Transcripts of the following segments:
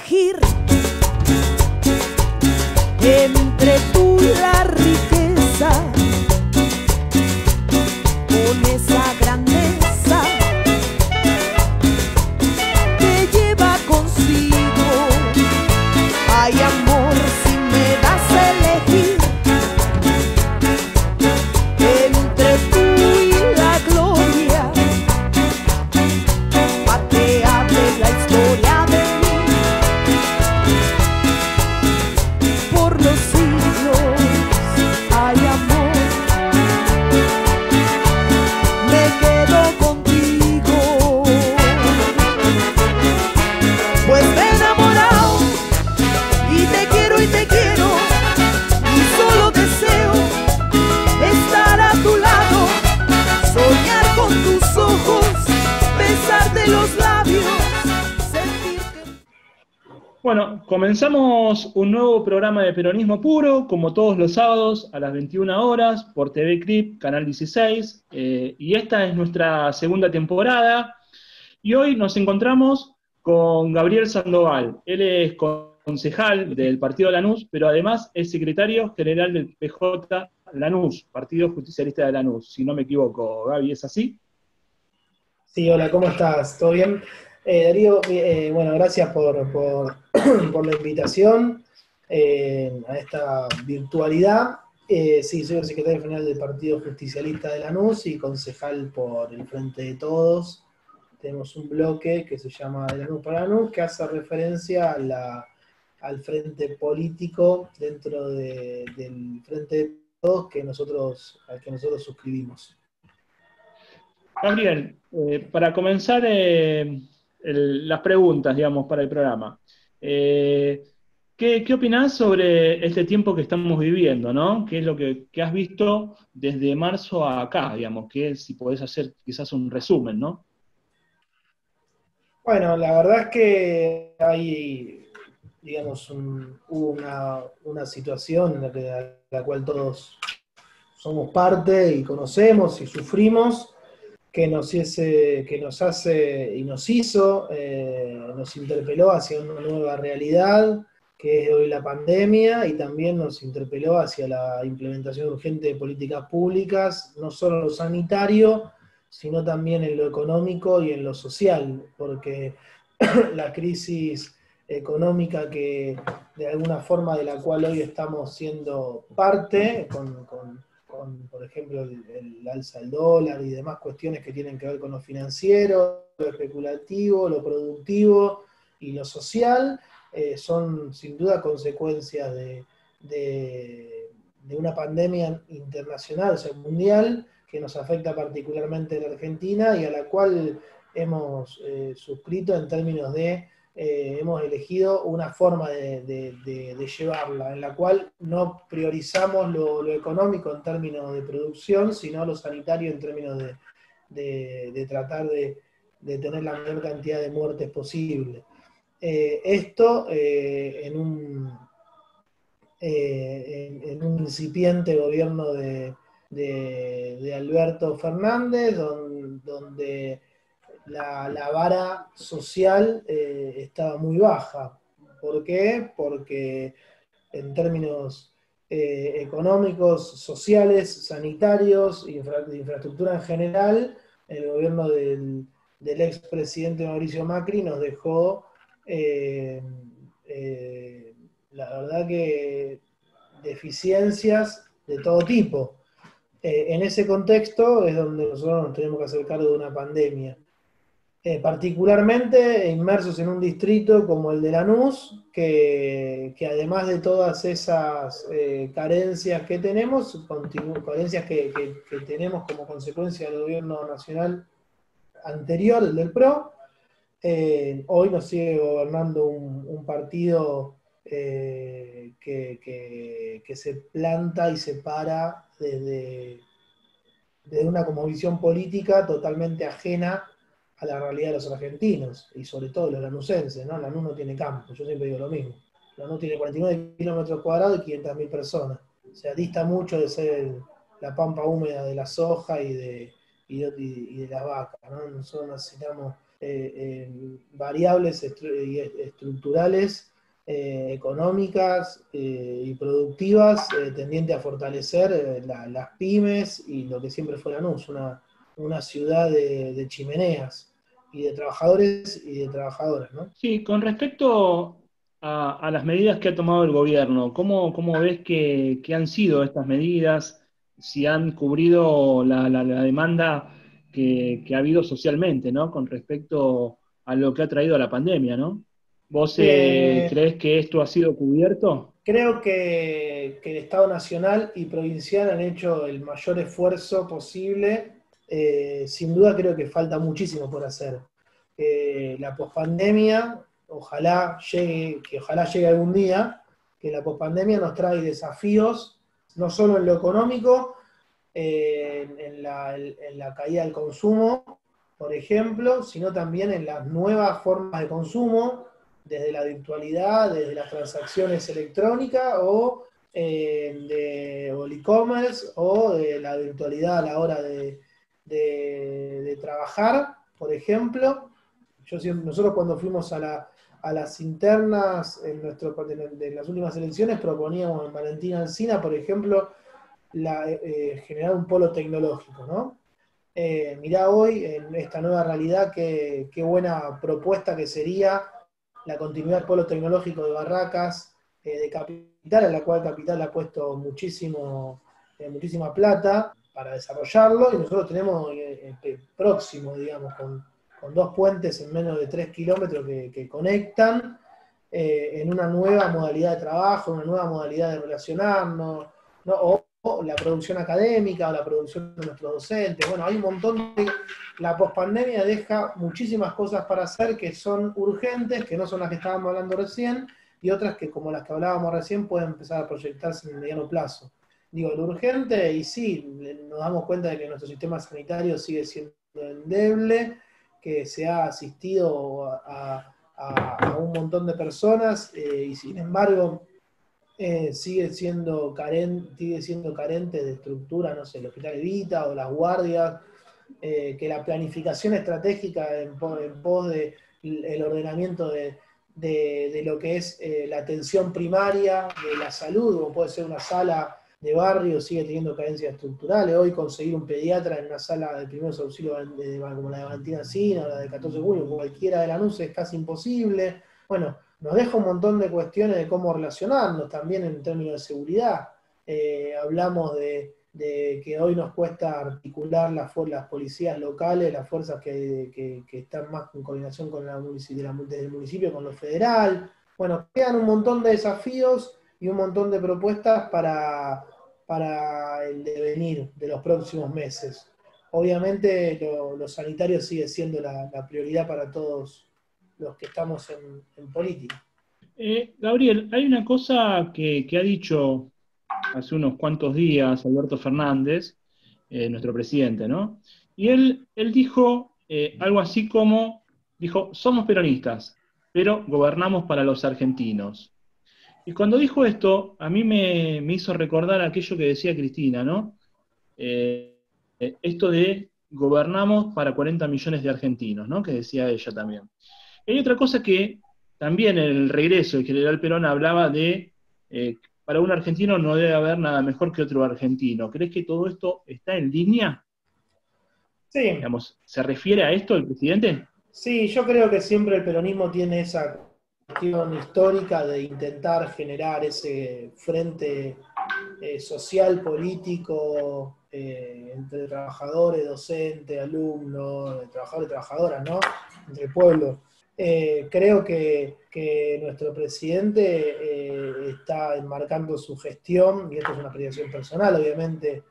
elegir entre tú y la riqueza, con esa grandeza que lleva consigo. Ay, amor, si me das a elegir entre tú y la gloria, pa' que hable la historia de mí por los siglos. Ay, amor, me quedo contigo, pues me he enamorado y te quiero, y solo deseo estar a tu lado, soñar con tus ojos, besarte los labios, sentir que... Bueno, comenzamos un nuevo programa de Peronismo Puro, como todos los sábados a las 21 horas, por TV CRIP, Canal 16, y esta es nuestra segunda temporada, y hoy nos encontramos con Gabriel Sandoval. Él es concejal del Partido Lanús, pero además es secretario general del PJ Lanús, Partido Justicialista de Lanús, si no me equivoco. Gaby, ¿es así? Sí, hola, ¿cómo estás? ¿Todo bien? Darío, bueno, gracias por la invitación a esta virtualidad. Sí, soy el secretario general del Partido Justicialista de Lanús y concejal por el Frente de Todos. Tenemos un bloque que se llama De Lanús para Lanús, que hace referencia al frente político dentro del Frente de Todos al que nosotros suscribimos. Gabriel, para comenzar las preguntas, digamos, para el programa, ¿qué opinás sobre este tiempo que estamos viviendo, ¿no? ¿Qué es lo que has visto desde marzo a acá, digamos? Si podés hacer quizás un resumen, ¿no? Bueno, la verdad es que hay, digamos, hubo una situación en la cual todos somos parte y conocemos y sufrimos, que nos hace y nos hizo, nos interpeló hacia una nueva realidad, que es hoy la pandemia, y también nos interpeló hacia la implementación urgente de políticas públicas, no solo en lo sanitario, sino también en lo económico y en lo social, porque la crisis económica que de alguna forma de la cual hoy estamos siendo parte, por ejemplo, el alza del dólar y demás cuestiones que tienen que ver con lo financiero, lo especulativo, lo productivo y lo social, son sin duda consecuencias de una pandemia internacional, o sea, mundial, que nos afecta particularmente en Argentina y a la cual hemos suscrito en términos de hemos elegido una forma de llevarla, en la cual no priorizamos lo económico en términos de producción, sino lo sanitario en términos de tratar de tener la mayor cantidad de muertes posible. Esto en un incipiente gobierno de Alberto Fernández, donde la vara social estaba muy baja. ¿Por qué? Porque en términos económicos, sociales, sanitarios, de infraestructura en general, el gobierno del expresidente Mauricio Macri nos dejó, la verdad que, deficiencias de todo tipo. En ese contexto es donde nosotros nos tenemos que hacer cargo de una pandemia. Particularmente inmersos en un distrito como el de Lanús, que además de todas esas carencias que tenemos, carencias que tenemos como consecuencia del gobierno nacional anterior, el del PRO, hoy nos sigue gobernando un partido que se planta y se para desde una cosmovisión política totalmente ajena a la realidad de los argentinos, y sobre todo los lanucenses, ¿no? Lanús no tiene campo, yo siempre digo lo mismo. Lanús tiene 49 kilómetros cuadrados y 500.000 personas. O sea, dista mucho de ser la pampa húmeda de la soja y de las vacas, ¿no? Nosotros necesitamos variables estructurales, económicas y productivas, tendiente a fortalecer las pymes y lo que siempre fue Lanús, una ciudad de chimeneas y de trabajadores y de trabajadoras, ¿no? Sí, con respecto a las medidas que ha tomado el gobierno, ¿cómo ves que han sido estas medidas? Si han cubrido la demanda que ha habido socialmente, ¿no? Con respecto a lo que ha traído la pandemia, ¿no? ¿Vos Eh, crees que esto ha sido cubierto? Creo que el Estado Nacional y Provincial han hecho el mayor esfuerzo posible. Sin duda creo que falta muchísimo por hacer. La pospandemia, ojalá llegue algún día, que la pospandemia nos trae desafíos, no solo en lo económico, en la caída del consumo, por ejemplo, sino también en las nuevas formas de consumo, desde la virtualidad, desde las transacciones electrónicas o el e-commerce o de la virtualidad a la hora de trabajar, por ejemplo. Nosotros cuando fuimos a las internas en las últimas elecciones proponíamos en Valentina Alsina, por ejemplo, generar un polo tecnológico, ¿no? Mirá hoy, en esta nueva realidad, qué buena propuesta que sería la continuidad del polo tecnológico de Barracas, de Capital, a la cual Capital ha puesto muchísima plata para desarrollarlo, y nosotros tenemos próximo, digamos, con 2 puentes en menos de 3 kilómetros que conectan, en una nueva modalidad de trabajo, una nueva modalidad de relacionarnos, ¿no? O la producción académica, o la producción de nuestros docentes. Bueno, hay un montón de... La pospandemia deja muchísimas cosas para hacer que son urgentes, que no son las que estábamos hablando recién, y otras que, como las que hablábamos recién, pueden empezar a proyectarse en el mediano plazo. Digo, lo urgente, y sí, nos damos cuenta de que nuestro sistema sanitario sigue siendo endeble, que se ha asistido a un montón de personas, y sin embargo sigue siendo carente de estructura, no sé, el Hospital Evita o las guardias, que la planificación estratégica en pos de el ordenamiento de lo que es la atención primaria de la salud, como puede ser una sala de barrio, sigue teniendo carencias estructurales. Hoy conseguir un pediatra en una sala de primeros auxilios como la de Valentina Sina o la de 14 de junio, cualquiera de Lanús, es casi imposible. Bueno, nos deja un montón de cuestiones de cómo relacionarnos también en términos de seguridad. Hablamos de que hoy nos cuesta articular las policías locales, las fuerzas que están más en coordinación con desde el municipio con lo federal. Bueno, quedan un montón de desafíos y un montón de propuestas para el devenir de los próximos meses. Obviamente lo sanitario sigue siendo la prioridad para todos los que estamos en política. Gabriel, hay una cosa que ha dicho hace unos cuantos días Alberto Fernández, nuestro presidente, ¿no? Y él dijo algo así como, dijo, somos peronistas, pero gobernamos para los argentinos. Y cuando dijo esto, a mí me hizo recordar aquello que decía Cristina, ¿no? Esto de gobernamos para 40 millones de argentinos, ¿no? Que decía ella también. Y hay otra cosa que también en el regreso el general Perón hablaba de para un argentino no debe haber nada mejor que otro argentino. ¿Crees que todo esto está en línea? Sí, Digamos, ¿se refiere a esto el presidente? sí, yo creo que siempre el peronismo tiene esa cuestión histórica de intentar generar ese frente social, político, entre trabajadores, docentes, alumnos, trabajadores y trabajadoras, ¿no? Entre pueblos. Creo que nuestro presidente está enmarcando su gestión, y esto es una apreciación personal, obviamente.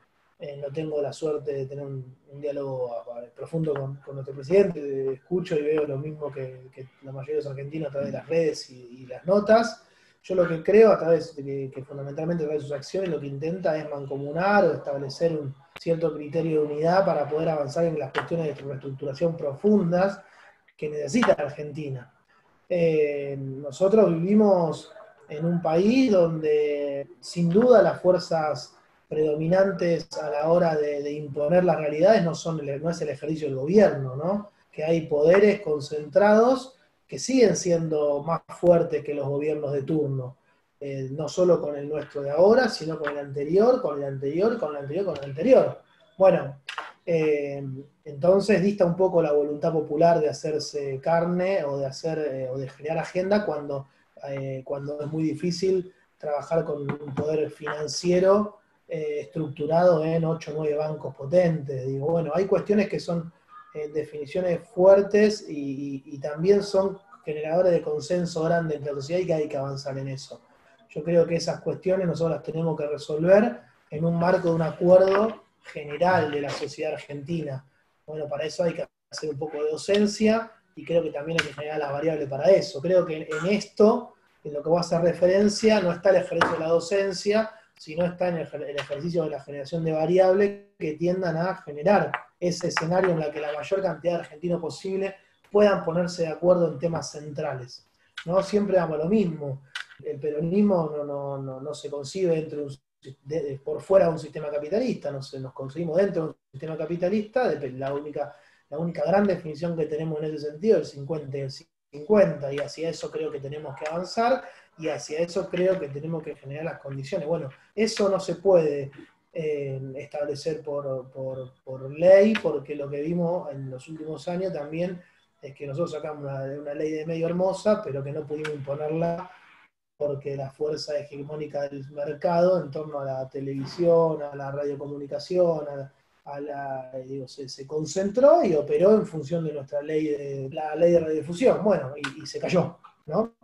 No tengo la suerte de tener un diálogo profundo con nuestro presidente, escucho y veo lo mismo que la mayoría de los argentinos a través de las redes y las notas. Yo lo que creo, a través de que fundamentalmente a través de sus acciones, lo que intenta es mancomunar o establecer un cierto criterio de unidad para poder avanzar en las cuestiones de reestructuración profundas que necesita Argentina. Nosotros vivimos en un país donde sin duda las fuerzas predominantes a la hora de imponer las realidades no es el ejercicio del gobierno, ¿no? que hay poderes concentrados que siguen siendo más fuertes que los gobiernos de turno. No solo con el nuestro de ahora, sino con el anterior, con el anterior, con el anterior, con el anterior. Bueno, entonces dista un poco la voluntad popular de hacerse carne o de generar agenda cuando es muy difícil trabajar con un poder financiero estructurado en 8 o 9 bancos potentes. Digo, bueno, hay cuestiones que son definiciones fuertes y también son generadores de consenso grande entre la sociedad y que hay que avanzar en eso. Yo creo que esas cuestiones nosotros las tenemos que resolver en un marco de un acuerdo general de la sociedad argentina. Bueno, para eso hay que hacer un poco de docencia y creo que también hay que generar las variables para eso. Creo que en esto, en lo que voy a hacer referencia, no está el ejercicio de la docencia, sino está en el ejercicio de la generación de variables que tiendan a generar ese escenario en el que la mayor cantidad de argentinos posible puedan ponerse de acuerdo en temas centrales. ¿No? Siempre damos lo mismo. El peronismo no se concibe por fuera de un sistema capitalista, nos concebimos dentro de un sistema capitalista. La única gran definición que tenemos en ese sentido es el 50 y el 50, y hacia eso creo que tenemos que avanzar, y hacia eso creo que tenemos que generar las condiciones. Bueno, eso no se puede establecer por ley, porque lo que vimos en los últimos años también es que nosotros sacamos una ley de medio hermosa, pero que no pudimos imponerla porque la fuerza hegemónica del mercado en torno a la televisión, a la radiocomunicación, se concentró y operó en función de la ley de radiodifusión. Bueno, y se cayó, ¿no?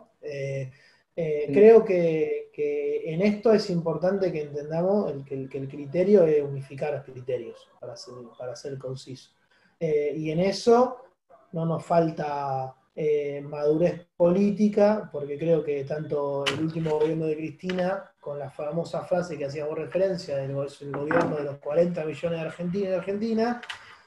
Creo que en esto es importante que entendamos que el criterio es unificar criterios, para ser conciso. Y en eso no nos falta madurez política, porque creo que tanto el último gobierno de Cristina, con la famosa frase que hacíamos referencia del gobierno de los 40 millones de Argentina,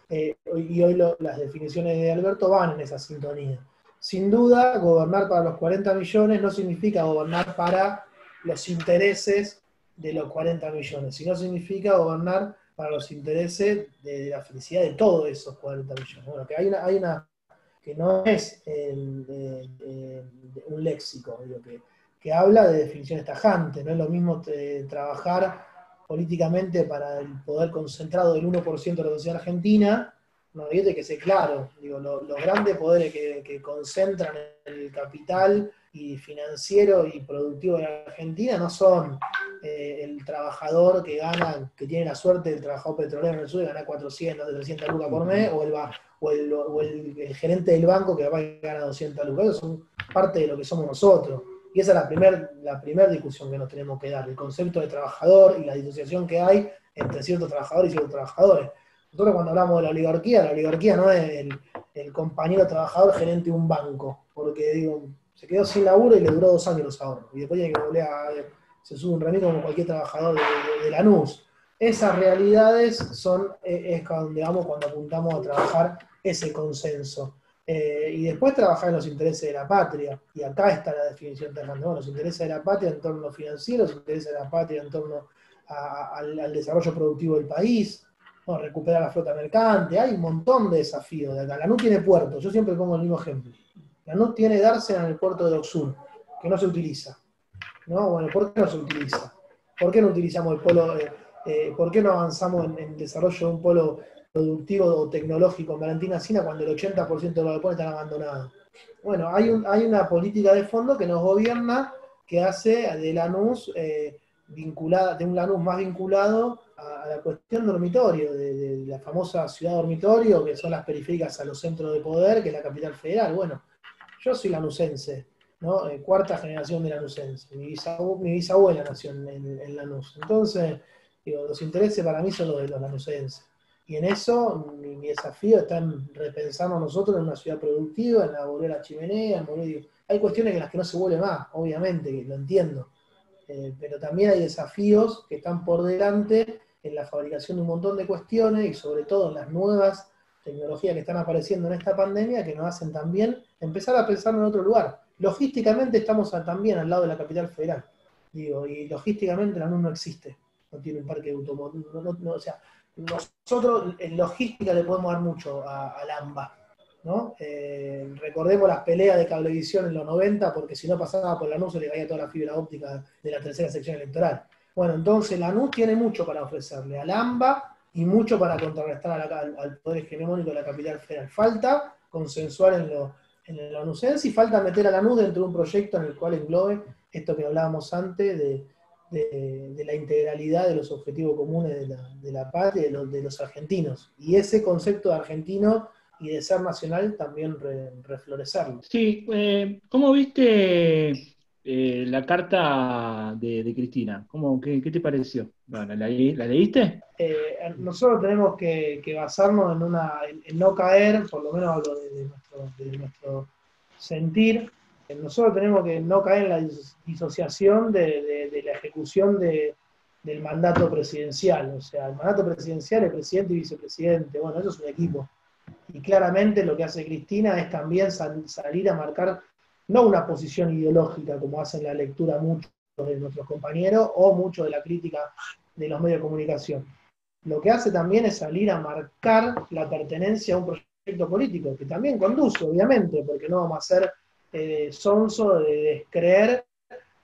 y hoy las definiciones de Alberto van en esa sintonía. Sin duda, gobernar para los 40 millones no significa gobernar para los intereses de los 40 millones, sino significa gobernar para los intereses de la felicidad de todos esos 40 millones. Bueno, que hay una que no es un léxico, digo, que habla de definiciones tajantes. No es lo mismo trabajar políticamente para el poder concentrado del 1% de la sociedad argentina. No, hay que ser claro, digo, los grandes poderes que concentran el capital y financiero y productivo de la Argentina no son el trabajador que tiene la suerte del trabajador petrolero en el sur de ganar 400, 300 lucas por mes, o el gerente del banco que capaz gana 200 lucas. Eso son parte de lo que somos nosotros. Y esa es la primera discusión que nos tenemos que dar, el concepto de trabajador y la disociación que hay entre ciertos trabajadores y ciertos trabajadores. Nosotros cuando hablamos de la oligarquía no es el compañero trabajador gerente de un banco, porque digo, se quedó sin laburo y le duró 2 años los ahorros, y después tiene que volver se sube un remito como cualquier trabajador de Lanús. Esas realidades es donde vamos cuando apuntamos a trabajar ese consenso. Y después trabajar en los intereses de la patria, y acá está la definición tajante, los intereses de la patria en torno financiero, los intereses de la patria en torno al desarrollo productivo del país, recuperar la flota mercante. Hay un montón de desafíos de acá. Lanús tiene puerto, yo siempre pongo el mismo ejemplo. Lanús tiene Dársena en el puerto de Oxur, que no se utiliza. ¿No? Bueno, ¿por qué no se utiliza? ¿Por qué no utilizamos el polo? ¿Por qué no avanzamos en el desarrollo de un polo productivo o tecnológico en Valentina Sina cuando el 80% de los galpones están abandonados? Bueno, hay una política de fondo que nos gobierna, que hace de Lanús de un Lanús más vinculado a la cuestión dormitorio, de la famosa ciudad dormitorio, que son las periféricas a los centros de poder, que es la capital federal. Bueno, yo soy lanusense, ¿no? Cuarta generación de lanusense. Mi bisabuela nació en Lanús. Entonces, digo, los intereses para mí son los de los lanusenses. Y en eso mi desafío está en repensarnos nosotros en una ciudad productiva, en la volver a la chimenea, hay cuestiones en las que no se vuelve más, obviamente, que lo entiendo. Pero también hay desafíos que están por delante en la fabricación de un montón de cuestiones y sobre todo en las nuevas tecnologías que están apareciendo en esta pandemia, que nos hacen también empezar a pensar en otro lugar. Logísticamente estamos también al lado de la capital federal, digo, y logísticamente la NUS no existe, no tiene un parque de automóviles, o sea, nosotros en logística le podemos dar mucho al AMBA, ¿no? Recordemos las peleas de Cablevisión en los 90, porque si no pasaba por Lanús se le caía toda la fibra óptica de la tercera sección electoral. Bueno, entonces Lanús tiene mucho para ofrecerle al AMBA y mucho para contrarrestar al poder hegemónico de la capital federal. Falta consensuar en el lanucense y falta meter a Lanús dentro de un proyecto en el cual englobe esto que hablábamos antes de la integralidad de los objetivos comunes de la patria y de los argentinos. Y ese concepto de argentino y de ser nacional también reflorecerlo. Sí, ¿cómo viste la carta de Cristina? ¿Qué te pareció? ¿La leíste? Nosotros tenemos que basarnos en no caer, por lo menos hablo de nuestro sentir. Nosotros tenemos que no caer en la disociación de la ejecución del mandato presidencial. O sea, el mandato presidencial es presidente y vicepresidente. Bueno, eso es un equipo. Y claramente lo que hace Cristina es también salir a marcar no una posición ideológica, como hacen la lectura muchos de nuestros compañeros o mucho de la crítica de los medios de comunicación. Lo que hace también es salir a marcar la pertenencia a un proyecto político, que también conduce, obviamente, porque no vamos a ser sonso de descreer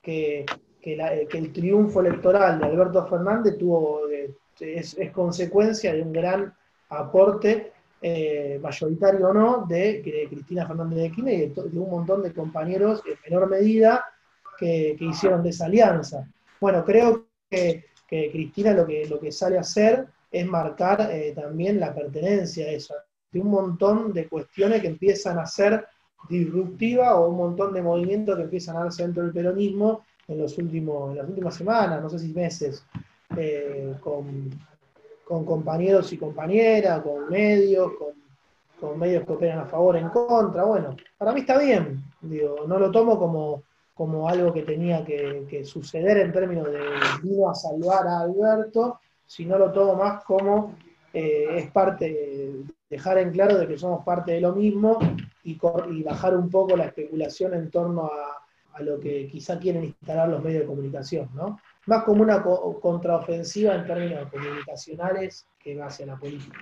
que el triunfo electoral de Alberto Fernández es consecuencia de un gran aporte mayoritario o no, de Cristina Fernández de Kirchner y de un montón de compañeros en menor medida que hicieron de esa alianza. Bueno, creo que Cristina lo que sale a hacer es marcar también la pertenencia a eso, de un montón de cuestiones que empiezan a ser disruptivas o un montón de movimientos que empiezan a darse dentro del peronismo en las últimas semanas, no sé si meses, con compañeros y compañeras, con medios que operan a favor o en contra. Bueno, para mí está bien, digo, no lo tomo como algo que tenía que suceder en términos de vino a salvar a Alberto, sino lo tomo más como es parte, dejar en claro de que somos parte de lo mismo y bajar un poco la especulación en torno a lo que quizá quieren instalar los medios de comunicación, ¿no? Más como una contraofensiva en términos comunicacionales que hacia la política.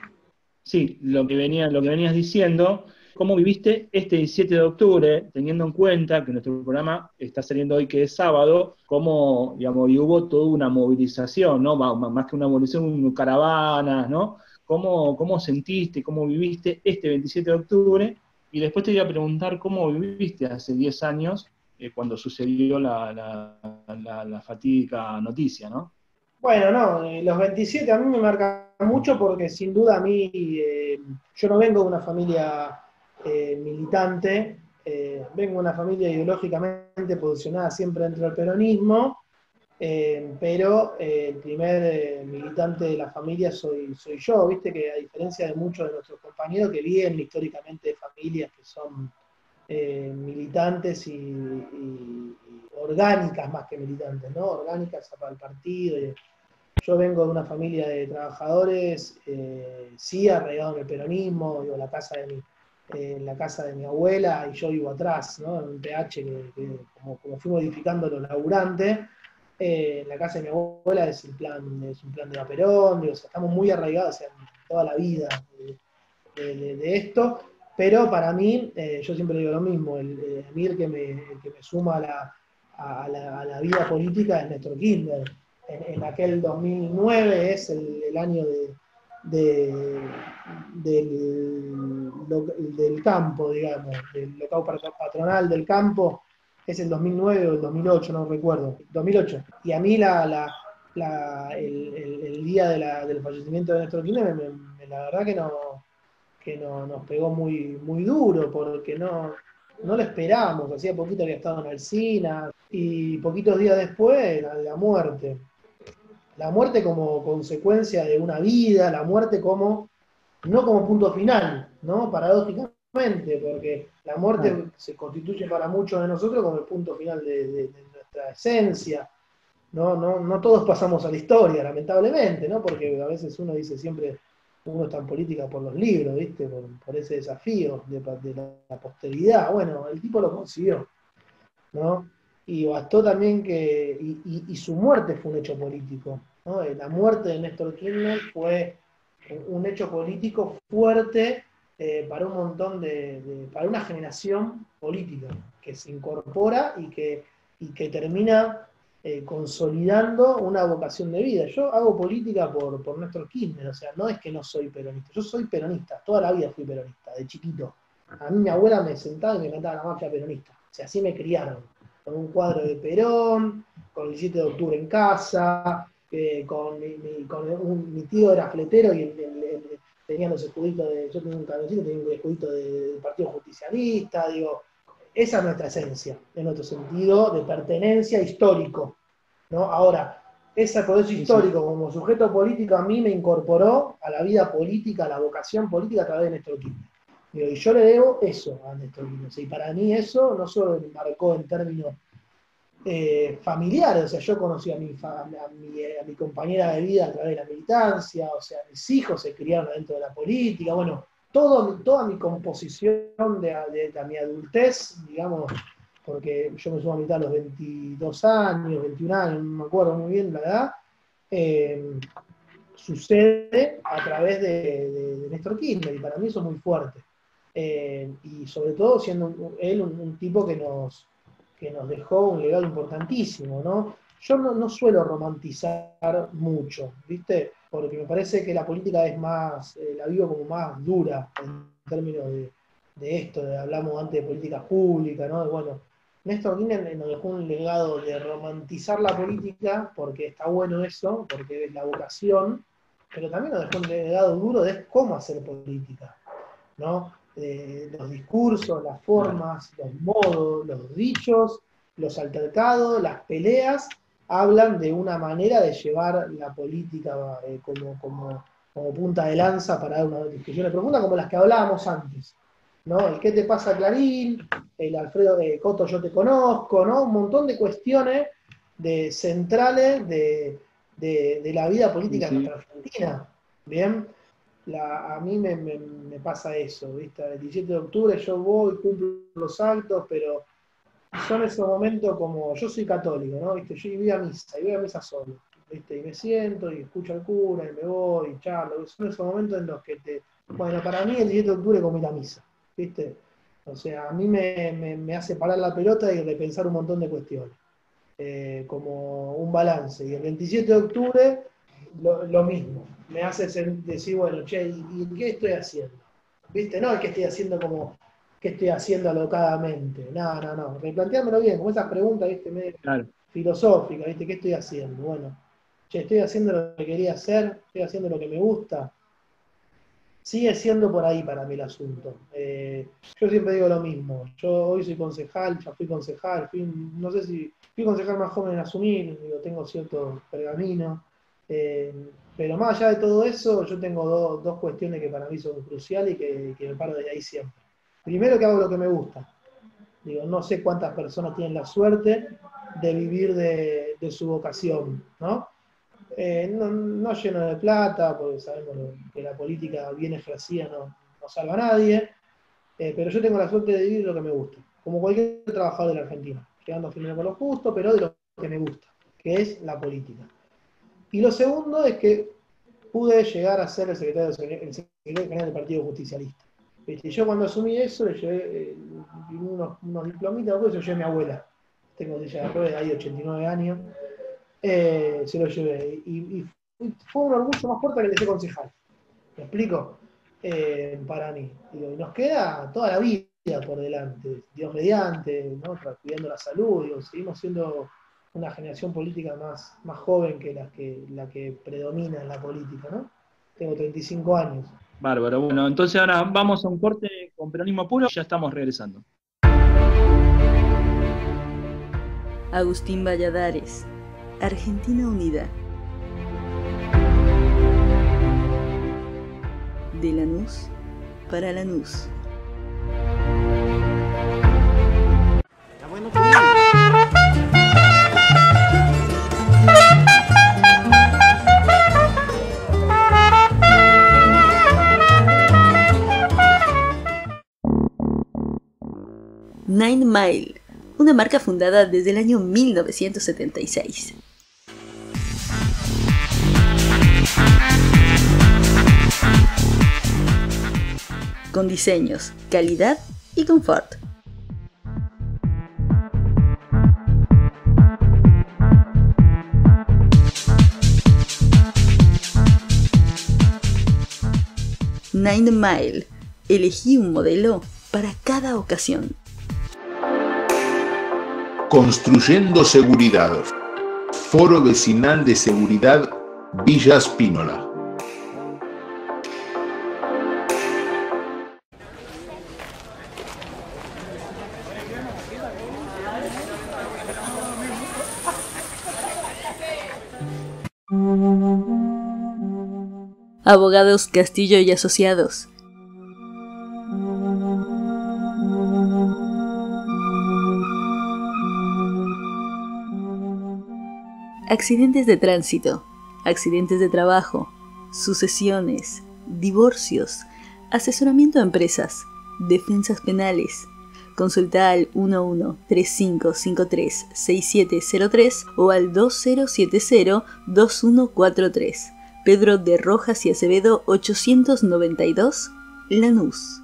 Sí, lo que venías diciendo, ¿cómo viviste este 17 de octubre, teniendo en cuenta que nuestro programa está saliendo hoy que es sábado, cómo, digamos, y hubo toda una movilización, ¿no? Más que una movilización, caravanas, ¿no? ¿Cómo sentiste, cómo viviste este 27 de octubre? Y después te iba a preguntar cómo viviste hace 10 años, cuando sucedió la fatídica noticia, ¿no? Bueno, no, los 27 a mí me marcan mucho porque sin duda a mí, yo no vengo de una familia militante, vengo de una familia ideológicamente posicionada siempre dentro del peronismo, pero el primer militante de la familia soy yo, viste que a diferencia de muchos de nuestros compañeros que vienen históricamente de familias que son militantes y orgánicas más que militantes, ¿no? Orgánicas para el partido. Yo vengo de una familia de trabajadores, sí, arraigado en el peronismo, digo, la casa de mi abuela, y yo vivo atrás, ¿no? En un PH que como fui modificando los laburantes, la casa de mi abuela es un plan de Vaperón, digo, o sea, estamos muy arraigados, o sea, toda la vida de esto, pero para mí, yo siempre digo lo mismo, a mí el que me suma a la vida política es Néstor Kirchner. En aquel 2009 es el año del campo, digamos, del local patronal del campo, es el 2009 o el 2008, no recuerdo, 2008. Y a mí el día del fallecimiento de Néstor Kirchner, la verdad que nos pegó muy, muy duro, porque no lo esperábamos, hacía poquito había estado en Alsina, y poquitos días después la muerte. La muerte como consecuencia de una vida, la muerte no como punto final, ¿no? Paradójicamente, porque la muerte se constituye para muchos de nosotros como el punto final de nuestra esencia. No todos pasamos a la historia, lamentablemente, ¿no? Porque a veces uno dice siempre, uno está en política por los libros, ¿viste? Por ese desafío de la posteridad. Bueno, el tipo lo consiguió, ¿no? Y bastó también y su muerte fue un hecho político, ¿no? La muerte de Néstor Kirchner fue un hecho político fuerte para un montón para una generación política que se incorpora y que termina consolidando una vocación de vida. Yo hago política por Néstor Kirchner, o sea, no es que no soy peronista, yo soy peronista, toda la vida fui peronista, de chiquito. A mí mi abuela me sentaba y me cantaba la marcha peronista, o sea, así me criaron, con un cuadro de Perón, con el 7 de octubre en casa, mi tío era fletero y tenía los escuditos yo tenía un camioncito, tenía un escudito del Partido Justicialista, digo, esa es nuestra esencia, en nuestro sentido de pertenencia histórico, ¿no? Ahora, ese proceso histórico como sujeto político a mí me incorporó a la vida política, a la vocación política a través de Néstor Kirchner. Digo, y yo le debo eso a Néstor Kirchner. Y para mí eso no solo me marcó en términos familiares, o sea, yo conocí a mi compañera de vida a través de la militancia, o sea, mis hijos se criaron dentro de la política, bueno, toda mi composición de mi adultez, digamos, porque yo me subo a mitad a los 22 años, 21 años, no me acuerdo muy bien la edad, sucede a través de Néstor Kirchner, y para mí eso es muy fuerte. Y sobre todo siendo él un tipo que nos dejó un legado importantísimo, ¿no? Yo no suelo romantizar mucho, ¿viste? Porque me parece que la política es más, la vivo como más dura en términos de esto, hablamos antes de política pública, ¿no? Bueno, Néstor Kirchner nos dejó un legado de romantizar la política, porque está bueno eso, porque es la vocación, pero también nos dejó un legado duro de cómo hacer política, ¿no? Los discursos, las formas, los modos, los dichos, los altercados, las peleas, hablan de una manera de llevar la política como punta de lanza para dar una discusión profunda como las que hablábamos antes, ¿no? El ¿qué te pasa, Clarín? El Alfredo de Coto, yo te conozco, ¿no? Un montón de cuestiones centrales de la vida política en nuestra Argentina, ¿bien? A mí me pasa eso, ¿viste? El 17 de octubre yo voy, cumplo los actos, pero son esos momentos como, yo soy católico, ¿no? ¿Viste? Yo voy a misa solo, ¿viste? Y me siento y escucho al cura y me voy y charlo, son esos momentos en los que bueno, para mí el 17 de octubre es como ir a misa, ¿viste? O sea, a mí me hace parar la pelota y repensar un montón de cuestiones, como un balance, y el 27 de octubre lo mismo, me hace decir, bueno, che, ¿y qué estoy haciendo? ¿Viste? No es que estoy haciendo como, ¿qué estoy haciendo alocadamente? No, replanteármelo bien, como esas preguntas, ¿viste? Medio filosóficas, ¿viste? ¿Qué estoy haciendo? Bueno, che, estoy haciendo lo que quería hacer, estoy haciendo lo que me gusta. Sigue siendo por ahí para mí el asunto. Yo siempre digo lo mismo, yo hoy soy concejal, ya fui concejal, no sé si fui concejal más joven en asumir, digo, tengo cierto pergamino. Pero más allá de todo eso, yo tengo dos cuestiones que para mí son cruciales y que me paro de ahí siempre. Primero, que hago lo que me gusta. Digo, no sé cuántas personas tienen la suerte de vivir de su vocación, ¿no? No lleno de plata, porque sabemos que la política bien ejercida no salva a nadie, pero yo tengo la suerte de vivir lo que me gusta, como cualquier trabajador de la Argentina, llegando a fin con lo justo, pero de lo que me gusta, que es la política. Y lo segundo es que pude llegar a ser el secretario general del Partido Justicialista. ¿Viste? Yo cuando asumí eso le llevé unos diplomitas, se lo llevé a mi abuela. Tengo silla de ruedas, hay 89 años. Se lo llevé. Y fue un orgullo más fuerte que el de ser concejal. ¿Me explico? Para mí. Y nos queda toda la vida por delante. Dios mediante, ¿no? Cuidando la salud. Digo, seguimos siendo una generación política más joven que la que predomina en la política, ¿no? Tengo 35 años. Bárbaro. Bueno, entonces ahora vamos a un corte con Peronismo Puro y ya estamos regresando. Agustín Valladares, Argentina Unida. De Lanús para Lanús. Nine Mile, una marca fundada desde el año 1976. con diseños, calidad y confort. Nine Mile. Elegí un modelo para cada ocasión. Construyendo seguridad. Foro Vecinal de Seguridad Villa Spínola. Abogados Castillo y Asociados. Accidentes de tránsito, accidentes de trabajo, sucesiones, divorcios, asesoramiento a empresas, defensas penales. Consulta al 11-3553-6703 o al 2070-2143. Pedro de Rojas y Acevedo 892, Lanús.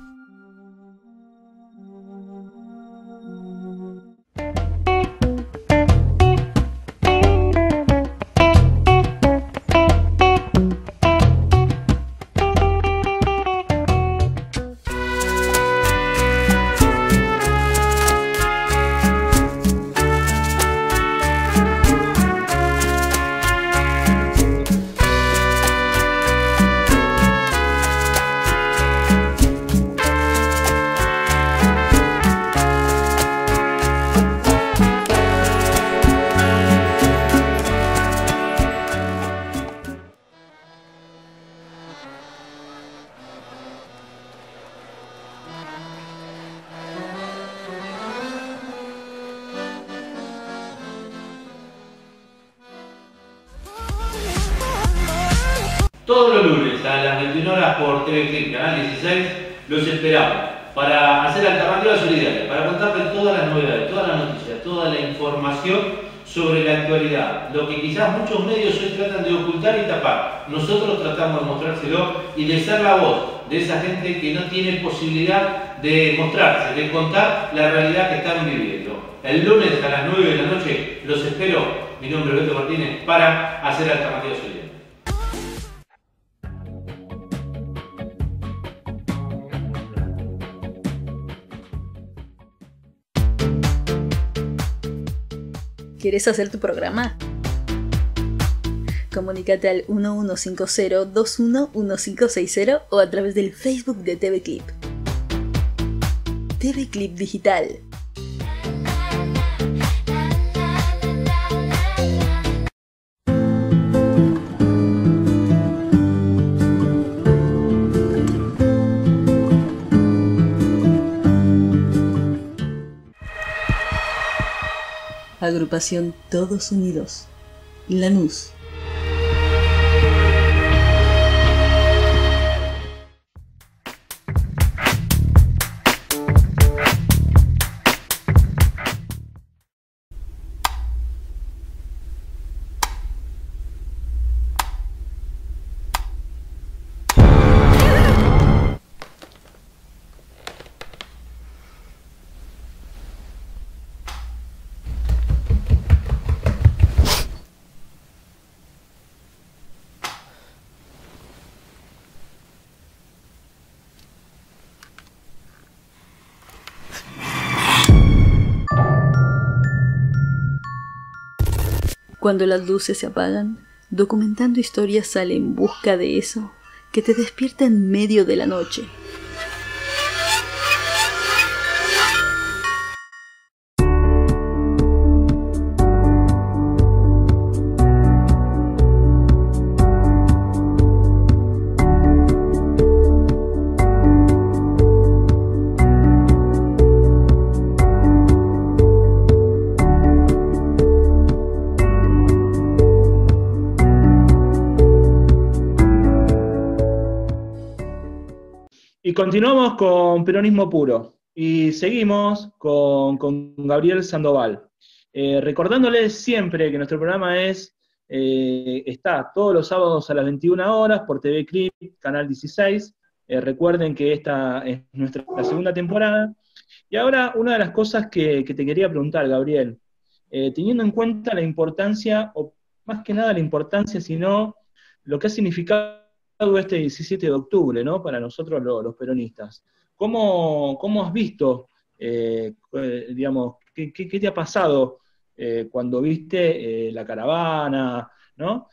Todos los lunes a las 21 horas por TV Clip, Canal 16, los esperamos para hacer alternativas solidarias, para contarles todas las novedades, todas las noticias, toda la información sobre la actualidad, lo que quizás muchos medios hoy tratan de ocultar y tapar. Nosotros tratamos de mostrárselo y de ser la voz de esa gente que no tiene posibilidad de mostrarse, de contar la realidad que están viviendo. El lunes a las 9 de la noche los espero, mi nombre es Beto Martínez, para hacer alternativas solidarias. ¿Quieres hacer tu programa? Comunícate al 1150-211560 o a través del Facebook de TV Clip. TV Clip Digital. Agrupación Todos Unidos, Lanús. Cuando las luces se apagan, Documentando Historias sale en busca de eso que te despierta en medio de la noche. Y continuamos con Peronismo Puro. Y seguimos con Gabriel Sandoval. Recordándoles siempre que nuestro programa está todos los sábados a las 21 horas por TV Clip, Canal 16. Recuerden que esta es nuestra segunda temporada. Y ahora una de las cosas que te quería preguntar, Gabriel, teniendo en cuenta la importancia, o más que nada la importancia, sino lo que ha significado este 17 de octubre, ¿no? Para nosotros los peronistas. ¿Cómo has visto, digamos, qué te ha pasado cuando viste la caravana, ¿no?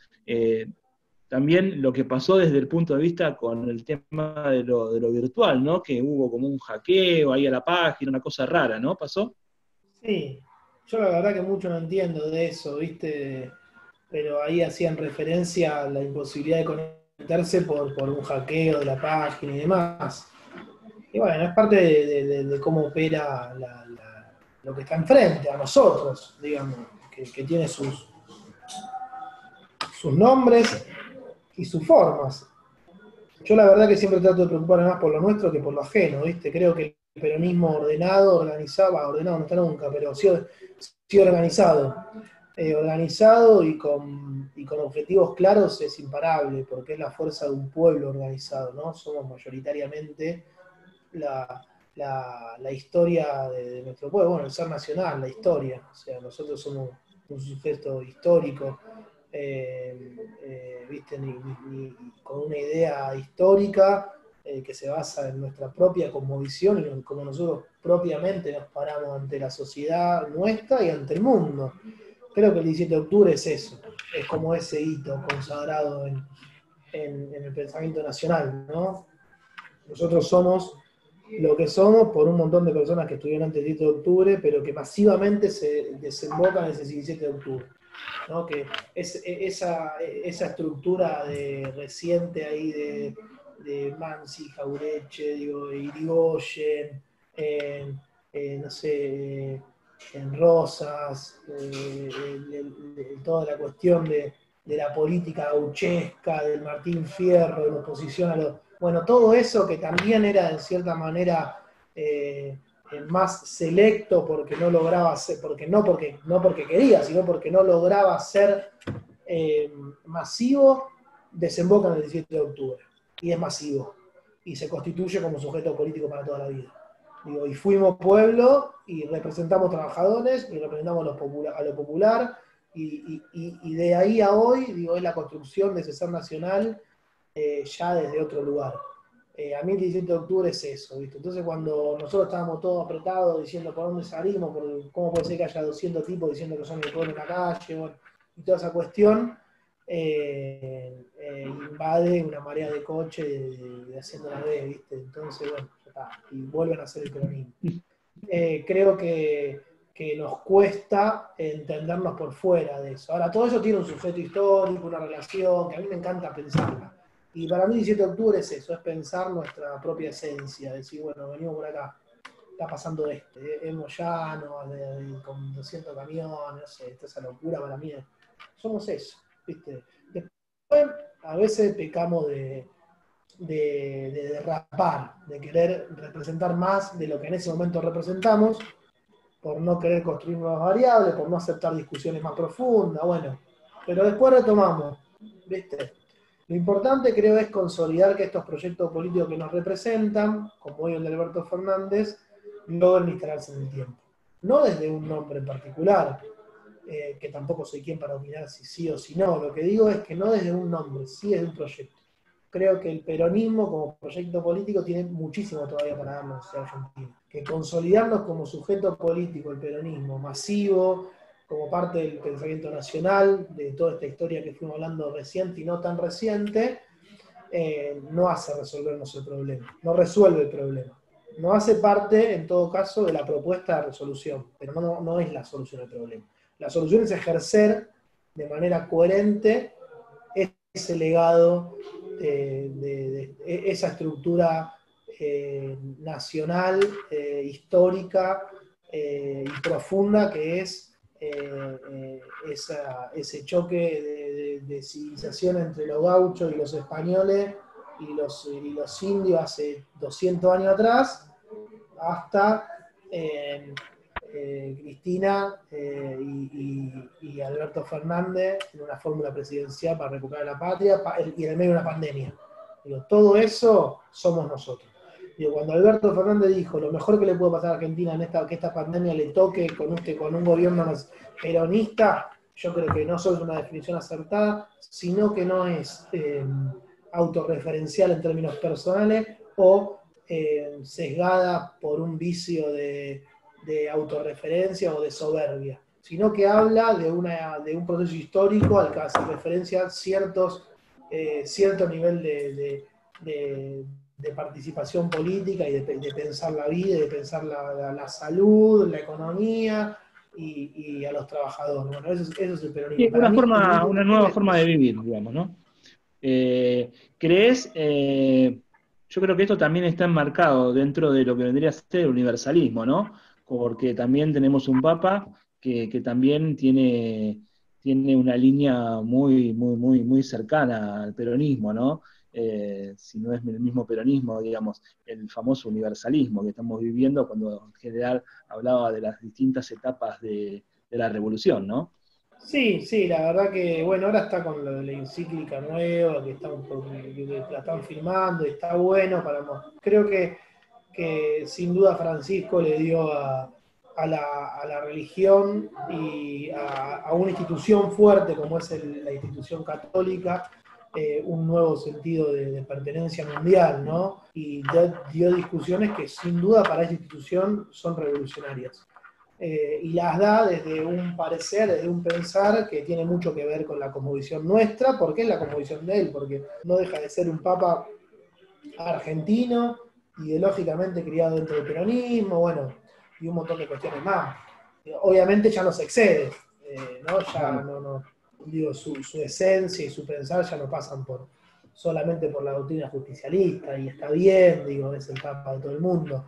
También lo que pasó desde el punto de vista con el tema de lo virtual, ¿no? Que hubo como un hackeo ahí a la página, una cosa rara, ¿no? ¿Pasó? Sí, yo la verdad que mucho no entiendo de eso, ¿viste? Pero ahí hacían referencia a la imposibilidad de conectarse por un hackeo de la página y demás. Y bueno, es parte de cómo opera lo que está enfrente, a nosotros, digamos, que tiene sus nombres y sus formas. Yo la verdad que siempre trato de preocuparme más por lo nuestro que por lo ajeno, ¿viste? Creo que el peronismo ordenado no está nunca, pero sí organizado. Organizado y con objetivos claros es imparable, porque es la fuerza de un pueblo organizado, ¿no? Somos mayoritariamente la historia de nuestro pueblo, bueno, el ser nacional, la historia, o sea, nosotros somos un sujeto histórico, ¿viste? Con una idea histórica que se basa en nuestra propia cosmovisión y en cómo nosotros propiamente nos paramos ante la sociedad nuestra y ante el mundo. Creo que el 17 de octubre es eso, es como ese hito consagrado en el pensamiento nacional, ¿no? Nosotros somos lo que somos por un montón de personas que estuvieron antes del 17 de octubre, pero que masivamente se desembocan en ese 17 de octubre, ¿no? Que es esa estructura reciente ahí de Mansi, Jaureche, Irigoyen, no sé, en Rosas, toda la cuestión de la política gauchesca, del Martín Fierro, de la oposición a los... Bueno, todo eso que también era en cierta manera más selecto porque no lograba ser, no porque quería, sino porque no lograba ser masivo, desemboca en el 17 de octubre. Y es masivo. Y se constituye como sujeto político para toda la vida. Digo, y fuimos pueblo y representamos trabajadores y representamos a lo popular y de ahí a hoy, digo, es la construcción de ese ser nacional ya desde otro lugar. A mí el 17 de octubre es eso, ¿viste? Entonces cuando nosotros estábamos todos apretados diciendo por dónde salimos, cómo puede ser que haya 200 tipos diciendo que son el pueblo en la calle, bueno, y toda esa cuestión, invade una marea de coche de haciendo la B, ¿viste? Entonces, bueno, ya está, y vuelven a hacer el peronismo. Creo que nos cuesta entendernos por fuera de eso. Ahora, todo eso tiene un sujeto histórico, una relación, que a mí me encanta pensarla. Y para mí 17 de octubre es eso, es pensar nuestra propia esencia, decir, bueno, venimos por acá, está pasando esto, es Moyano, con 200 camiones, no sé, esa locura para mí somos eso, ¿viste? Después, a veces pecamos de derrapar, de querer representar más de lo que en ese momento representamos, por no querer construir nuevas variables, por no aceptar discusiones más profundas, bueno, pero después retomamos, ¿viste? Lo importante creo es consolidar que estos proyectos políticos que nos representan, como hoy el de Alberto Fernández, logren instalarse en el tiempo. No desde un nombre en particular, que tampoco soy quien para opinar si sí o si no, lo que digo es que no desde un nombre, sí desde un proyecto. Creo que el peronismo como proyecto político tiene muchísimo todavía para darnos en Argentina. Que consolidarnos como sujeto político, el peronismo masivo, como parte del pensamiento nacional, de toda esta historia que fuimos hablando reciente y no tan reciente, no hace resolvernos el problema, no resuelve el problema. No hace parte, en todo caso, de la propuesta de resolución, pero no es la solución al problema. La solución es ejercer de manera coherente ese legado, esa estructura nacional, histórica y profunda que es ese choque de civilización entre los gauchos y los españoles y los indios hace 200 años atrás, hasta Cristina y Alberto Fernández en una fórmula presidencial para recuperar la patria y en el medio de una pandemia. Digo, todo eso somos nosotros. Digo, cuando Alberto Fernández dijo, lo mejor que le puede pasar a Argentina que esta pandemia le toque con un gobierno más peronista, yo creo que no solo es una definición acertada, sino que no es autorreferencial en términos personales o sesgada por un vicio de autorreferencia o de soberbia, sino que habla de un proceso histórico al que hace referencia cierto nivel de participación política y de pensar la vida, de pensar la salud, la economía y a los trabajadores. Bueno, eso es el peronismo. Sí, una nueva forma de vivir, digamos, ¿no? ¿Crees? Yo creo que esto también está enmarcado dentro de lo que vendría a ser el universalismo, ¿no? Porque también tenemos un papa que también tiene una línea muy cercana al peronismo, ¿no? Si no es el mismo peronismo, digamos, el famoso universalismo que estamos viviendo cuando en general hablaba de las distintas etapas de la revolución, ¿no? Sí, la verdad que, bueno, ahora está con lo de la encíclica nueva, que la están filmando, y está bueno creo que sin duda Francisco le dio a la religión y a una institución fuerte como es la institución católica, un nuevo sentido de pertenencia mundial, ¿no? Y dio discusiones que sin duda para esta institución son revolucionarias. Y las da desde un parecer, desde un pensar que tiene mucho que ver con la cosmovisión nuestra, porque es la cosmovisión de él, porque no deja de ser un papa argentino, ideológicamente criado dentro del peronismo, bueno, y un montón de cuestiones más. Obviamente ya no se excede, ¿no? Ya no, digo, su esencia y su pensar ya no pasan solamente por la doctrina justicialista, y está bien, digo, es el papa de todo el mundo.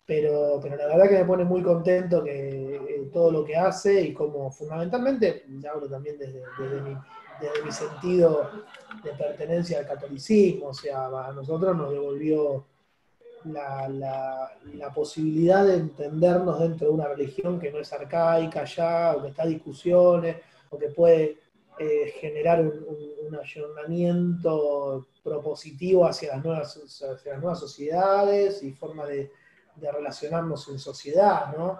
Pero la verdad que me pone muy contento que todo lo que hace y como fundamentalmente, ya hablo también desde mi sentido de pertenencia al catolicismo, o sea, a nosotros nos devolvió la posibilidad de entendernos dentro de una religión que no es arcaica ya, o que está en discusiones, o que puede generar un ayornamiento propositivo hacia las nuevas sociedades y formas de relacionarnos en sociedad, ¿no?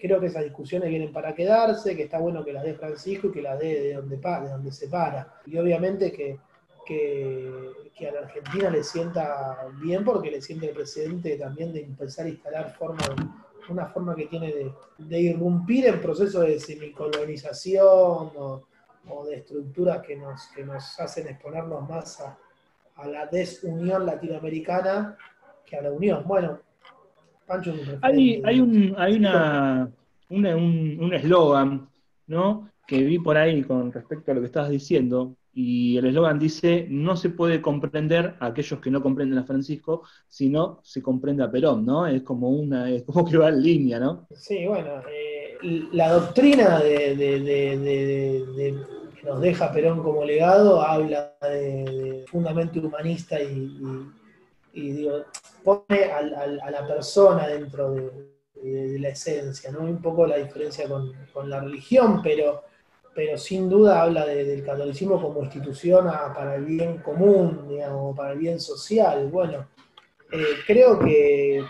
Creo que esas discusiones vienen para quedarse, que está bueno que las dé Francisco y que las dé de donde se para. Y obviamente que a la Argentina le sienta bien, porque le siente el precedente también de empezar a instalar una forma que tiene de irrumpir en procesos de semicolonización o de estructuras que nos hacen exponernos más a la desunión latinoamericana que a la unión. Bueno, Pancho es un referente. Hay un eslogan, ¿no? Que vi por ahí con respecto a lo que estabas diciendo, y el eslogan dice: no se puede comprender a aquellos que no comprenden a Francisco, sino se comprende a Perón, ¿no? Es como que va en línea, ¿no? Sí, bueno, la doctrina que nos deja Perón como legado habla de fundamento humanista y digo, pone a la persona dentro de la esencia, ¿no? Un poco la diferencia con la religión, pero sin duda habla del catolicismo como institución para el bien común, digamos, para el bien social. Bueno, creo que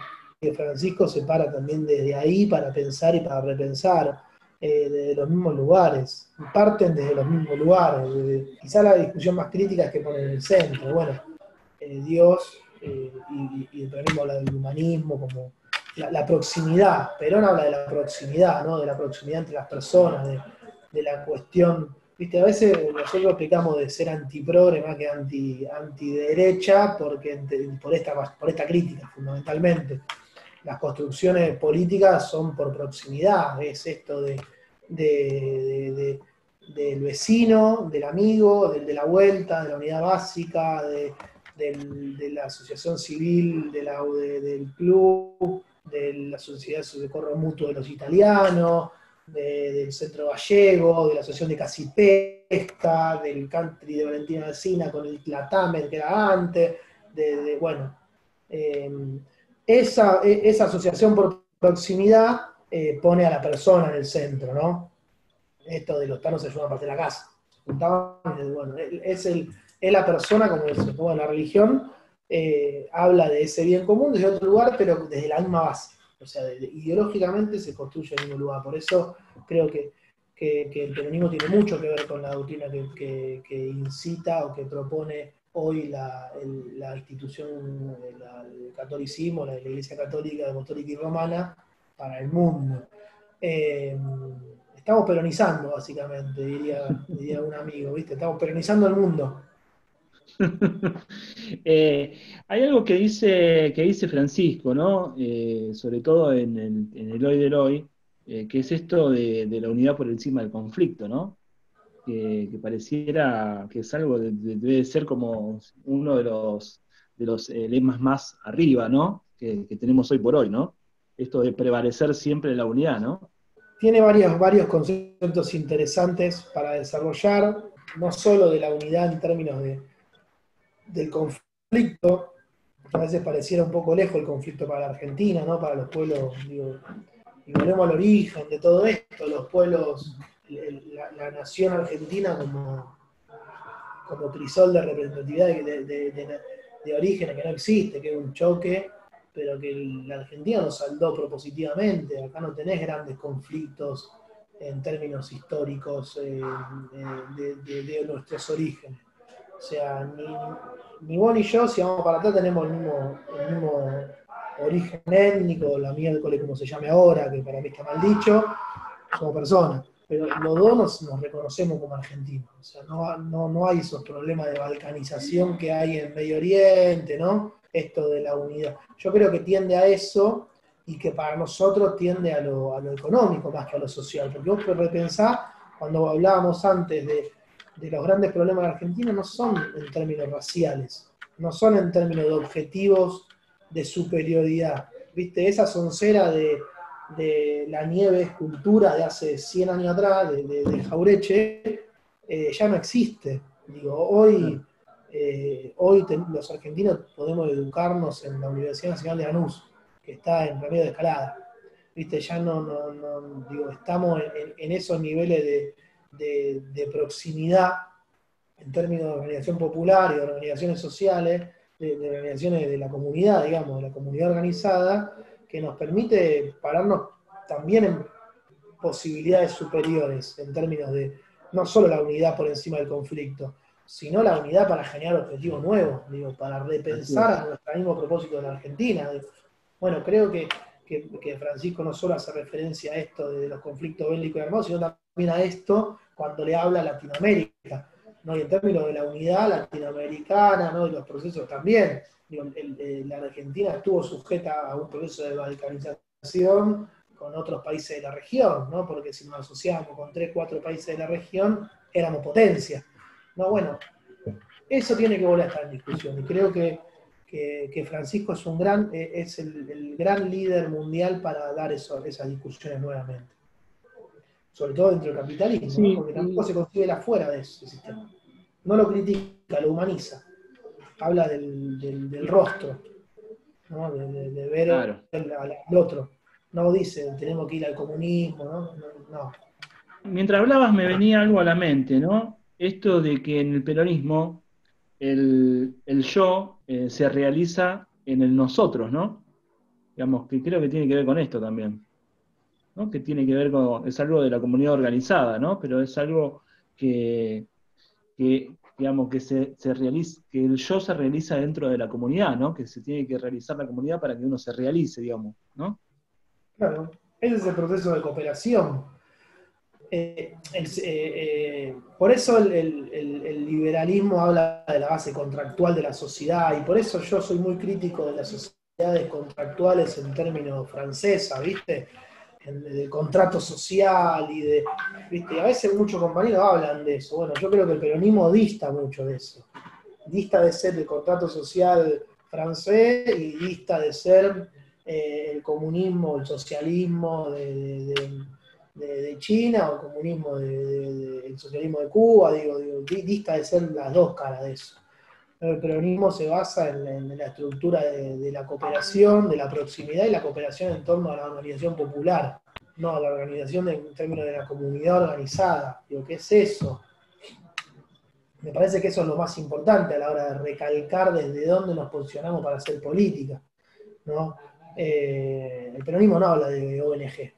Francisco se para también desde ahí para pensar y para repensar desde los mismos lugares, parten desde los mismos lugares. Quizá la discusión más crítica es que ponen en el centro. Bueno, Dios y el peronismo habla del humanismo como la proximidad. Perón habla de la proximidad, ¿no? De la proximidad entre las personas, de la cuestión. Viste, a veces nosotros pecamos de ser antiprogre más que antiderecha por esta crítica, fundamentalmente. Las construcciones políticas son por proximidad, es esto del vecino, del amigo, del de la vuelta, de la unidad básica, de la asociación civil, del club, de la sociedad de socorro mutuo de los italianos, del Centro Gallego, de la Asociación de Casipesca, del Country de Valentina Alsina con el Tlatamen que era antes, bueno, esa asociación por proximidad pone a la persona en el centro, ¿no? Esto de los tanos se ayudan a partir de la casa. juntaban, y bueno, es la persona, como se toma en la religión, habla de ese bien común desde otro lugar, pero desde la misma base. O sea, ideológicamente se construye en el mismo lugar. Por eso creo que el peronismo tiene mucho que ver con la doctrina que incita o que propone hoy la institución, el catolicismo, la Iglesia Católica, Apostólica y Romana para el mundo. Estamos peronizando, básicamente, diría un amigo, ¿viste? Estamos peronizando el mundo. Hay algo que dice Francisco, ¿no? Sobre todo en el hoy del hoy, que es esto de la unidad por encima del conflicto, ¿no? Que pareciera que es algo debe ser como uno de los lemas más arriba, ¿no? Que tenemos hoy por hoy, ¿no? Esto de prevalecer siempre en la unidad, ¿no? Tiene varios conceptos interesantes para desarrollar, no solo de la unidad en términos del conflicto, que a veces pareciera un poco lejos el conflicto para la Argentina, ¿no? Para los pueblos, digo, y volvemos al origen de todo esto, los pueblos, la nación argentina como crisol de representatividad de orígenes que no existe, que es un choque, pero que la Argentina lo saldó propositivamente. Acá no tenés grandes conflictos en términos históricos de nuestros orígenes. O sea, ni vos ni yo, si vamos para atrás, tenemos el mismo origen étnico, la miércoles como se llame ahora, que para mí está mal dicho, somos personas. Pero los dos nos reconocemos como argentinos. O sea, no hay esos problemas de balcanización que hay en Medio Oriente, ¿no? Esto de la unidad. Yo creo que tiende a eso y que para nosotros tiende a lo económico más que a lo social. Porque vos repensás, cuando hablábamos antes de los grandes problemas de Argentina, no son en términos raciales, no son en términos de objetivos de superioridad. ¿Viste? Esa soncera de la nieve escultura de hace 100 años atrás, de Jaureche, ya no existe. Digo, hoy los argentinos podemos educarnos en la Universidad Nacional de Lanús, que está en Remedio de Escalada. ¿Viste? Ya digo, estamos en esos niveles de proximidad en términos de organización popular y de organizaciones sociales, de organizaciones de la comunidad, digamos, de la comunidad organizada, que nos permite pararnos también en posibilidades superiores en términos de no solo la unidad por encima del conflicto, sino la unidad para generar objetivos nuevos, digo, para repensar a nuestro mismo propósito en la Argentina. Bueno, creo que Francisco no solo hace referencia a esto de los conflictos bélicos y armados, sino también a esto cuando le habla a Latinoamérica, ¿no? Y en términos de la unidad latinoamericana, ¿no? Y los procesos también. Digo, la Argentina estuvo sujeta a un proceso de balcanización con otros países de la región, ¿no? Porque si nos asociábamos con 3, 4 países de la región, éramos potencia. No, bueno, eso tiene que volver a estar en discusión. Y creo que Francisco es el gran líder mundial para dar esas discusiones nuevamente. Sobre todo dentro del capitalismo, sí, ¿no? Porque tampoco se consigue afuera de ese sistema. No lo critica, lo humaniza. Habla del rostro, ¿no? de ver claro. al otro. No dice, tenemos que ir al comunismo, no. Mientras hablabas me venía algo a la mente, ¿no? Esto de que en el peronismo el yo se realiza en el nosotros, ¿no? Digamos, que creo que tiene que ver con esto también, ¿no? Que tiene que ver con, es algo de la comunidad organizada, ¿no? Pero es algo que digamos, que se realiza, que el yo se realiza dentro de la comunidad, ¿no? Que se tiene que realizar la comunidad para que uno se realice, digamos, ¿no? Claro, ese es el proceso de cooperación. Por eso el liberalismo habla de la base contractual de la sociedad, y por eso yo soy muy crítico de las sociedades contractuales en términos francesa, ¿viste? De contrato social ¿viste? Y a veces muchos compañeros hablan de eso. Bueno, yo creo que el peronismo dista mucho de eso. Dista de ser el contrato social francés y dista de ser el comunismo, el socialismo de China o el comunismo el socialismo de Cuba, digo, dista de ser las dos caras de eso. El peronismo se basa en la estructura de la cooperación, de la proximidad y la cooperación en torno a la organización popular, no a la organización en términos de la comunidad organizada. Digo, ¿qué es eso? Me parece que eso es lo más importante a la hora de recalcar desde dónde nos posicionamos para hacer política, ¿no? El peronismo no habla de ONG,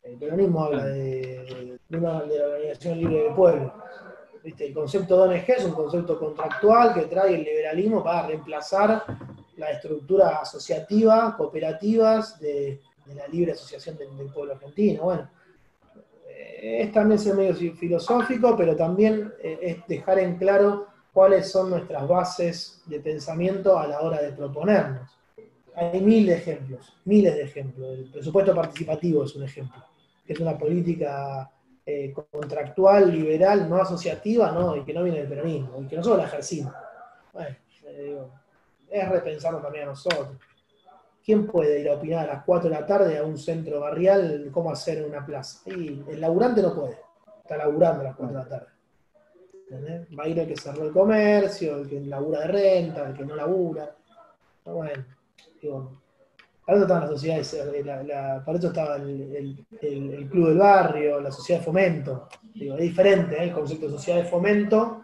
el peronismo habla de la Organización Libre del Pueblo. ¿Viste? El concepto de ONG es un concepto contractual que trae el liberalismo para reemplazar la estructura asociativa, cooperativas de la libre asociación del pueblo argentino. Bueno, es también ser medio filosófico, pero también es dejar en claro cuáles son nuestras bases de pensamiento a la hora de proponernos. Hay miles de ejemplos. El presupuesto participativo es un ejemplo, que es una política contractual, liberal, no asociativa, ¿no? Y que no viene del peronismo, y que nosotros la ejercimos. Bueno, es repensarlo también a nosotros. ¿Quién puede ir a opinar a las 4 de la tarde a un centro barrial cómo hacer una plaza? Y el laburante no puede, está laburando a las 4 de la tarde. ¿Entendés? Va a ir el que cerró el comercio, el que labura de renta, el que no labura. Bueno, digo, para eso estaban las sociedades, para eso estaba el club del barrio, la sociedad de fomento. Digo, es diferente el concepto de sociedad de fomento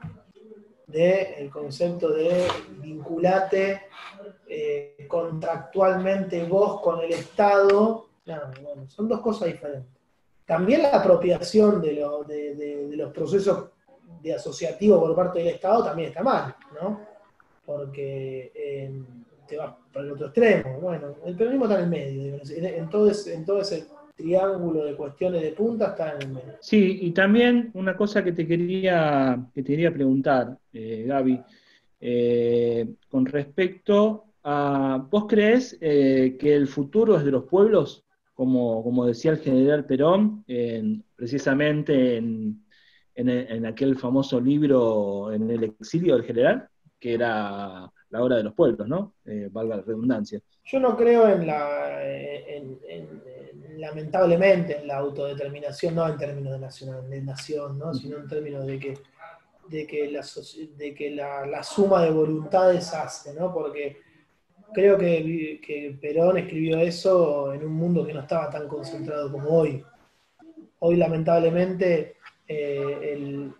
del concepto de vinculate contractualmente vos con el Estado. No, bueno, son dos cosas diferentes. También la apropiación de los procesos de asociativo por parte del Estado también está mal, ¿no? Porque te vas para el otro extremo. Bueno, el peronismo está en el medio, en todo ese triángulo de cuestiones de punta está en el medio. Sí, y también una cosa que te quería preguntar, Gaby, con respecto a, ¿vos crees que el futuro es de los pueblos, como decía el general Perón, precisamente en aquel famoso libro En el exilio del general, que era La hora de los pueblos, ¿no? Valga la redundancia. Yo no creo lamentablemente, en la autodeterminación, no en términos de nación, ¿no? Sino en términos de que la suma de voluntades hace, ¿no? Porque creo que Perón escribió eso en un mundo que no estaba tan concentrado como hoy. Hoy, lamentablemente, el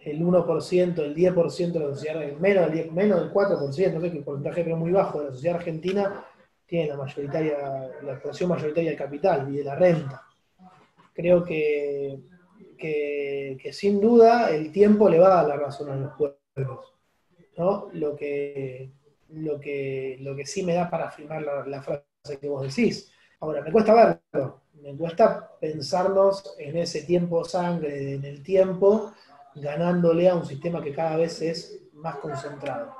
1%, el 10% de la sociedad, menos del 4%, no sé qué porcentaje, pero muy bajo de la sociedad argentina, tiene la expresión mayoritaria del capital y de la renta. Creo que sin duda el tiempo le va a dar la razón a los pueblos, ¿no? Lo que sí me da para afirmar la frase que vos decís. Ahora, me cuesta verlo, me cuesta pensarnos en ese tiempo sangre, en el tiempo, ganándole a un sistema que cada vez es más concentrado.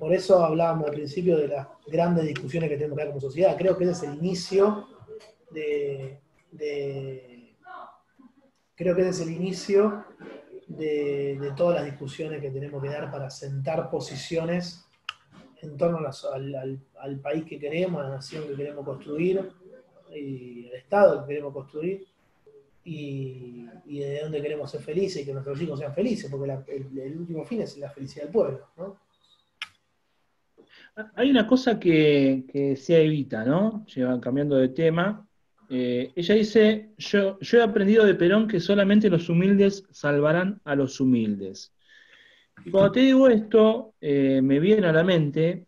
Por eso hablábamos al principio de las grandes discusiones que tenemos que dar como sociedad. Creo que ese es el inicio de todas las discusiones que tenemos que dar para sentar posiciones en torno al país que queremos, a la nación que queremos construir, y al Estado que queremos construir, y de dónde queremos ser felices y que nuestros hijos sean felices, porque el último fin es la felicidad del pueblo, ¿no? Hay una cosa que se evita, ¿no? Llevan cambiando de tema. Ella dice, yo he aprendido de Perón que solamente los humildes salvarán a los humildes. Y cuando te digo esto, me viene a la mente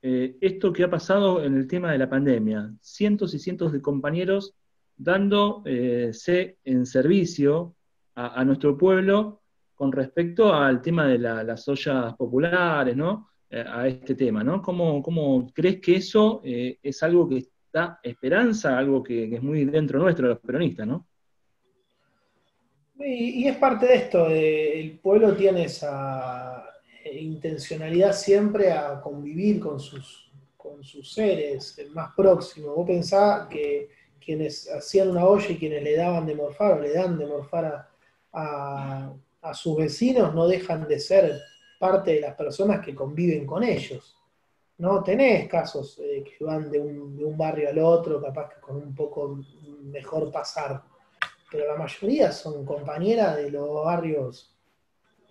esto que ha pasado en el tema de la pandemia. Cientos y cientos de compañeros dándose en servicio a nuestro pueblo con respecto al tema de las ollas populares, ¿no? A este tema, ¿no? ¿Cómo crees que eso es algo que da esperanza, algo que es muy dentro nuestro de los peronistas, ¿no? Y es parte de esto, el pueblo tiene esa intencionalidad siempre a convivir con sus seres más próximos. Vos pensás que quienes hacían una olla y quienes le daban de morfar o le dan de morfar a sus vecinos no dejan de ser parte de las personas que conviven con ellos, ¿no? Tenés casos que van de un barrio al otro, capaz que con un poco mejor pasar, pero la mayoría son compañeras de los barrios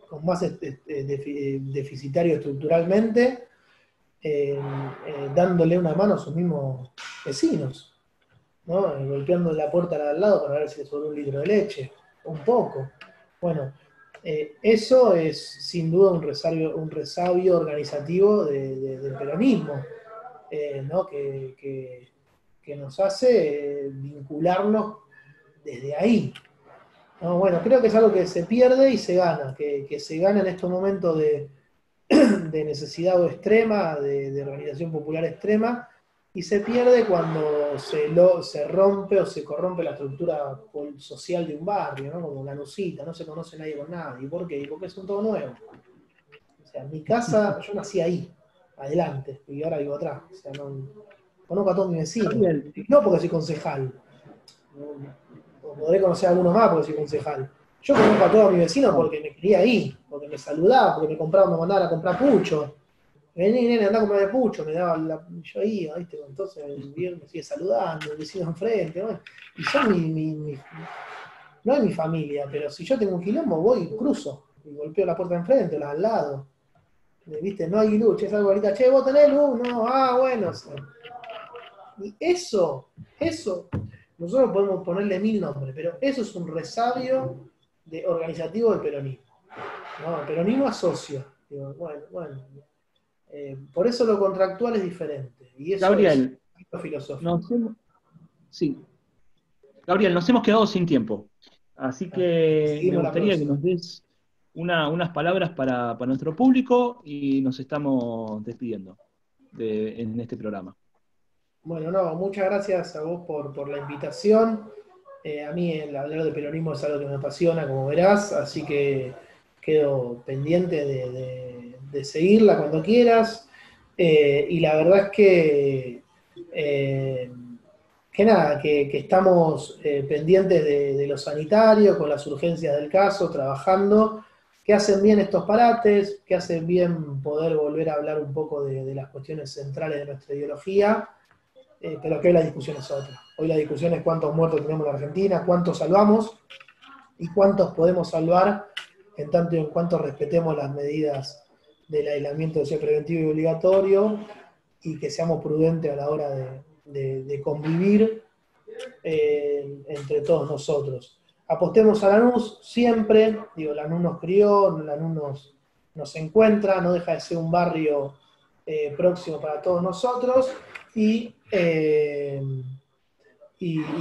con más deficitario estructuralmente, dándole una mano a sus mismos vecinos, ¿no? Golpeando la puerta al lado para ver si le sobró un litro de leche, un poco. Bueno, Eso es sin duda un resabio organizativo del peronismo, ¿no? que nos hace vincularnos desde ahí. No, bueno, creo que es algo que se pierde y se gana, que se gana en estos momentos de necesidad extrema, de organización popular extrema, y se pierde cuando se rompe o se corrompe la estructura social de un barrio, ¿no? Como Lanusita, no se conoce nadie con nadie. ¿Por qué? Porque es un todo nuevo. O sea, mi casa, yo nací ahí, adelante, y ahora vivo atrás. O sea, no, conozco a todos mis vecinos. No porque soy concejal. O podré conocer a algunos más porque soy concejal. Yo conozco a todos mis vecinos porque me crié ahí, porque me saludaban, porque me mandaban a comprar pucho. Vení, nene, andá a comprar pucho, me daba yo iba, ¿viste? Entonces el viernes me sigue saludando, el vecino enfrente, bueno. Y son no es mi familia, pero si yo tengo un quilombo, voy y cruzo, y golpeo la puerta de enfrente, la al lado. ¿Viste? No hay luz, es algo ahorita, che, ¿vos tenés luz? No, bueno. O sea. Y eso, nosotros podemos ponerle 1000 nombres, pero eso es un resabio organizativo del peronismo. ¿No? El peronismo asocia. Digo, bueno. Por eso lo contractual es diferente. Y eso Gabriel, es lo filosófico. Gabriel, nos hemos quedado sin tiempo. Así que me gustaría que próxima. nos des unas palabras para nuestro público y nos estamos despidiendo en este programa. Bueno, no, muchas gracias a vos por la invitación. A mí el hablar de peronismo es algo que me apasiona, como verás, así que quedo pendiente de seguirla cuando quieras. Y la verdad es que estamos pendientes de lo sanitario, con las urgencias del caso, trabajando, que hacen bien estos parates, que hacen bien poder volver a hablar un poco de las cuestiones centrales de nuestra ideología. Pero que hoy la discusión es otra. Hoy la discusión es cuántos muertos tenemos en la Argentina, cuántos salvamos y cuántos podemos salvar en tanto y en cuanto respetemos las medidas del aislamiento social preventivo y obligatorio y que seamos prudentes a la hora de convivir entre todos nosotros. Apostemos a Lanús siempre, digo, Lanús nos crió, Lanús nos encuentra, no deja de ser un barrio próximo para todos nosotros. Y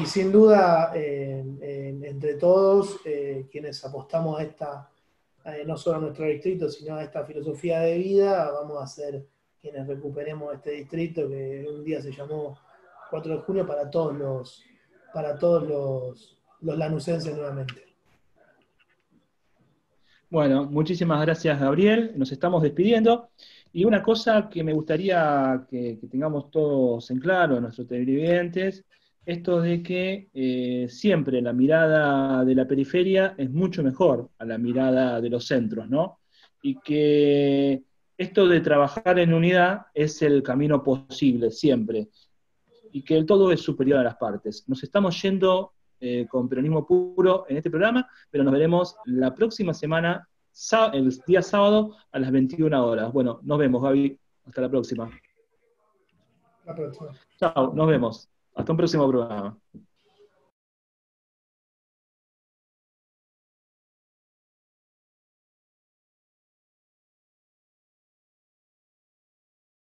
sin duda, entre todos, quienes apostamos a esta, no solo a nuestro distrito, sino a esta filosofía de vida, vamos a ser quienes recuperemos este distrito que un día se llamó 4 de junio para todos los lanucenses nuevamente. Bueno, muchísimas gracias, Gabriel. Nos estamos despidiendo. Y una cosa que me gustaría que tengamos todos en claro, nuestros televidentes, esto de que siempre la mirada de la periferia es mucho mejor a la mirada de los centros, ¿no? Y que esto de trabajar en unidad es el camino posible siempre, y que el todo es superior a las partes. Nos estamos yendo con Peronismo Puro en este programa, pero nos veremos la próxima semana, el día sábado a las 21 horas. Bueno, nos vemos, Gaby. Hasta la próxima. La próxima. Chao, nos vemos. Hasta un próximo programa.